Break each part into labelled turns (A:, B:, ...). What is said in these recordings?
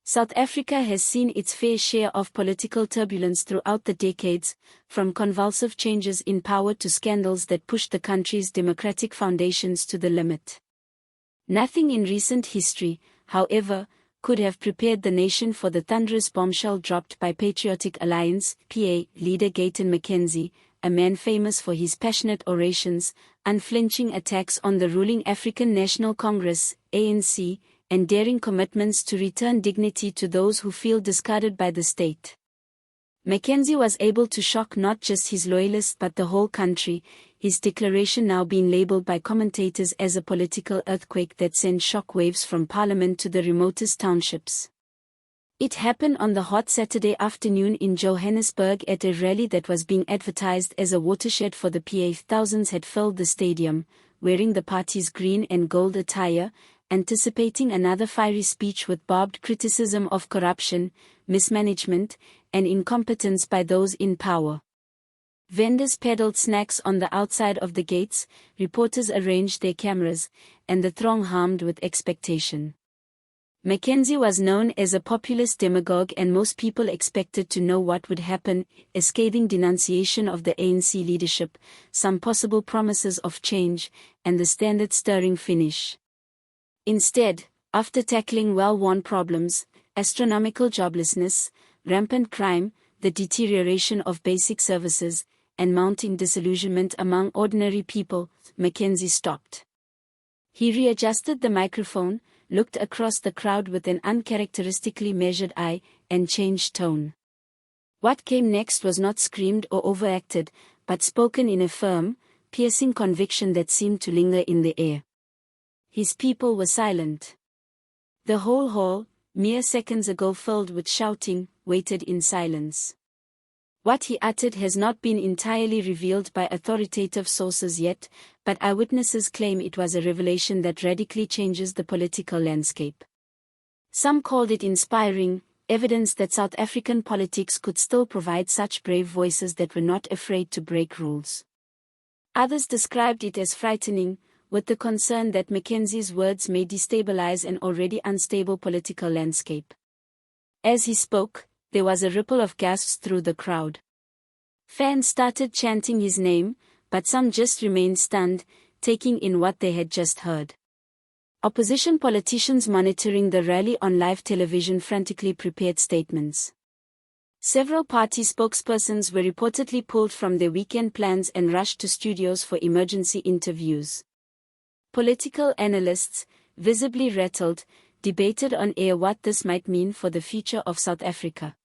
A: South Africa has seen its fair share of political turbulence throughout the decades, from convulsive changes in power to scandals that pushed the country's democratic foundations to the limit. Nothing in recent history, however, could have prepared the nation for the thunderous bombshell dropped by Patriotic Alliance (PA) leader Gayton McKenzie, a man famous for his passionate orations, unflinching attacks on the ruling African National Congress (ANC), and daring commitments to return dignity to those who feel discarded by the state. McKenzie was able to shock not just his loyalists but the whole country, his declaration now being labeled by commentators as a political earthquake that sent shock waves from Parliament to the remotest townships. It happened on the hot Saturday afternoon in Johannesburg at a rally that was being advertised as a watershed for the PA. Thousands had filled the stadium, wearing the party's green and gold attire, anticipating another fiery speech with barbed criticism of corruption, mismanagement, and incompetence by those in power. Vendors peddled snacks on the outside of the gates, reporters arranged their cameras, and the throng hummed with expectation. McKenzie was known as a populist demagogue and most people expected to know what would happen, a scathing denunciation of the ANC leadership, some possible promises of change, and the standard stirring finish. Instead, after tackling well-worn problems, astronomical joblessness, rampant crime, the deterioration of basic services, and mounting disillusionment among ordinary people, McKenzie stopped. He readjusted the microphone, looked across the crowd with an uncharacteristically measured eye, and changed tone. What came next was not screamed or overacted, but spoken in a firm, piercing conviction that seemed to linger in the air. His people were silent. The whole hall, mere seconds ago filled with shouting, waited in silence. What he uttered has not been entirely revealed by authoritative sources yet, but eyewitnesses claim it was a revelation that radically changes the political landscape. Some called it inspiring, evidence that South African politics could still provide such brave voices that were not afraid to break rules. Others described it as frightening, with the concern that McKenzie's words may destabilize an already unstable political landscape. As he spoke, there was a ripple of gasps through the crowd. Fans started chanting his name, but some just remained stunned, taking in what they had just heard. Opposition politicians monitoring the rally on live television frantically prepared statements. Several party spokespersons were reportedly pulled from their weekend plans and rushed to studios for emergency interviews. Political analysts, visibly rattled, debated on air what this might mean for the future of South Africa.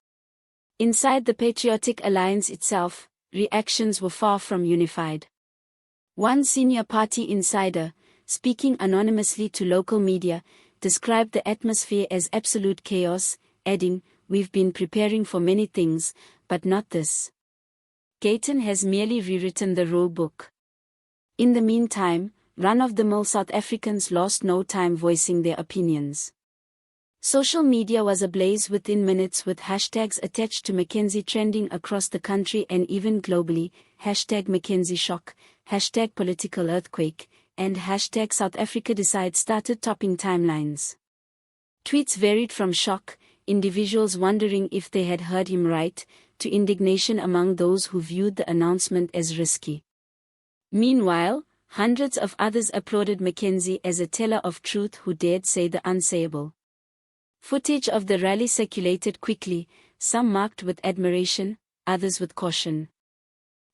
A: Inside the Patriotic Alliance itself, reactions were far from unified. One senior party insider, speaking anonymously to local media, described the atmosphere as absolute chaos, adding, "We've been preparing for many things, but not this." Gayton has merely rewritten the rule book. In the meantime, run-of-the-mill South Africans lost no time voicing their opinions. Social media was ablaze within minutes with hashtags attached to McKenzie trending across the country and even globally, #McKenzie-shock, #political earthquake, and #South Africa Decide started topping timelines. Tweets varied from shock, individuals wondering if they had heard him right, to indignation among those who viewed the announcement as risky. Meanwhile, hundreds of others applauded McKenzie as a teller of truth who dared say the unsayable. Footage of the rally circulated quickly, some marked with admiration, others with caution.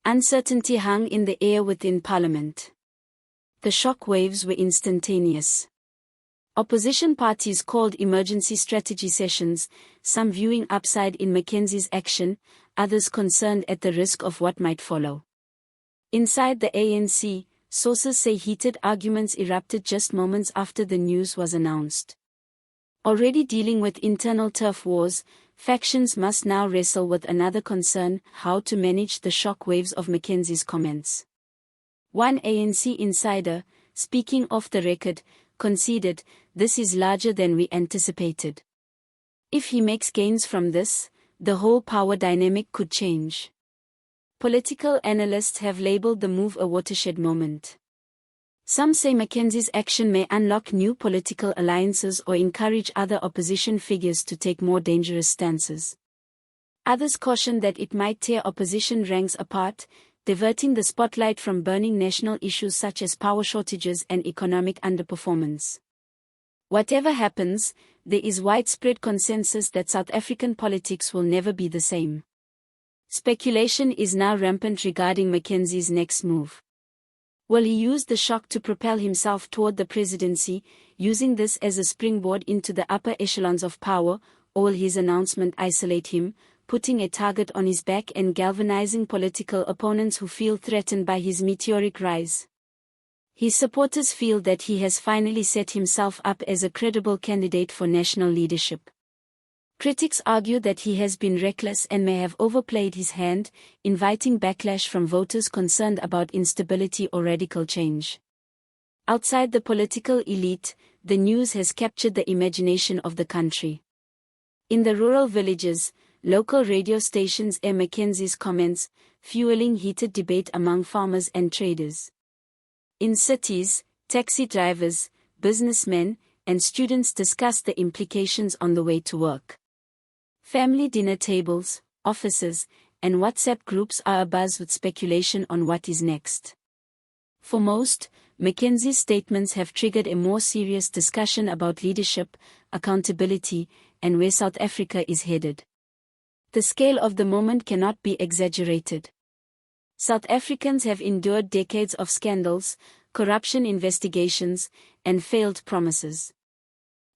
A: Uncertainty hung in the air within Parliament. The shock waves were instantaneous. Opposition parties called emergency strategy sessions, some viewing upside in McKenzie's action, others concerned at the risk of what might follow. Inside the ANC, sources say heated arguments erupted just moments after the news was announced. Already dealing with internal turf wars, factions must now wrestle with another concern: how to manage the shock waves of McKenzie's comments. One ANC insider, speaking off the record, conceded, "This is larger than we anticipated. If he makes gains from this, the whole power dynamic could change." Political analysts have labeled the move a watershed moment. Some say McKenzie's action may unlock new political alliances or encourage other opposition figures to take more dangerous stances. Others caution that it might tear opposition ranks apart, diverting the spotlight from burning national issues such as power shortages and economic underperformance. Whatever happens, there is widespread consensus that South African politics will never be the same. Speculation is now rampant regarding McKenzie's next move. Will he use the shock to propel himself toward the presidency, using this as a springboard into the upper echelons of power, or will his announcement isolate him, putting a target on his back and galvanizing political opponents who feel threatened by his meteoric rise? His supporters feel that he has finally set himself up as a credible candidate for national leadership. Critics argue that he has been reckless and may have overplayed his hand, inviting backlash from voters concerned about instability or radical change. Outside the political elite, the news has captured the imagination of the country. In the rural villages, local radio stations air McKenzie's comments, fueling heated debate among farmers and traders. In cities, taxi drivers, businessmen, and students discuss the implications on the way to work. Family dinner tables, offices, and WhatsApp groups are abuzz with speculation on what is next. For most, McKenzie's statements have triggered a more serious discussion about leadership, accountability, and where South Africa is headed. The scale of the moment cannot be exaggerated. South Africans have endured decades of scandals, corruption investigations, and failed promises.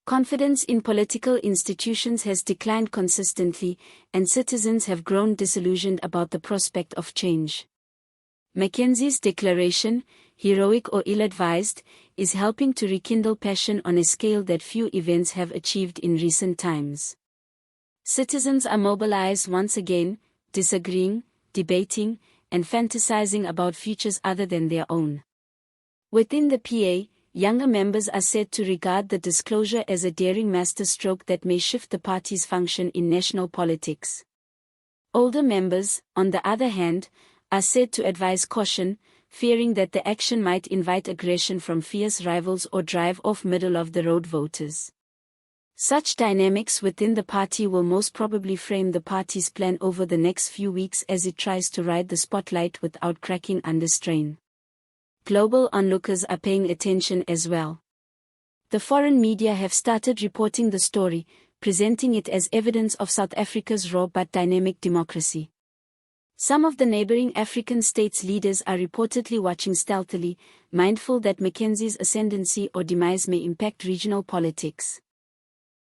A: Confidence in political institutions has declined consistently, and citizens have grown disillusioned about the prospect of change. McKenzie's declaration, heroic or ill-advised, is helping to rekindle passion on a scale that few events have achieved in recent times. Citizens are mobilized once again, disagreeing, debating, and fantasizing about futures other than their own. Within the PA, younger members are said to regard the disclosure as a daring masterstroke that may shift the party's function in national politics. Older members, on the other hand, are said to advise caution, fearing that the action might invite aggression from fierce rivals or drive off middle-of-the-road voters. Such dynamics within the party will most probably frame the party's plan over the next few weeks as it tries to ride the spotlight without cracking under strain. Global onlookers are paying attention as well. The foreign media have started reporting the story, presenting it as evidence of South Africa's raw but dynamic democracy. Some of the neighboring African states' leaders are reportedly watching stealthily, mindful that McKenzie's ascendancy or demise may impact regional politics.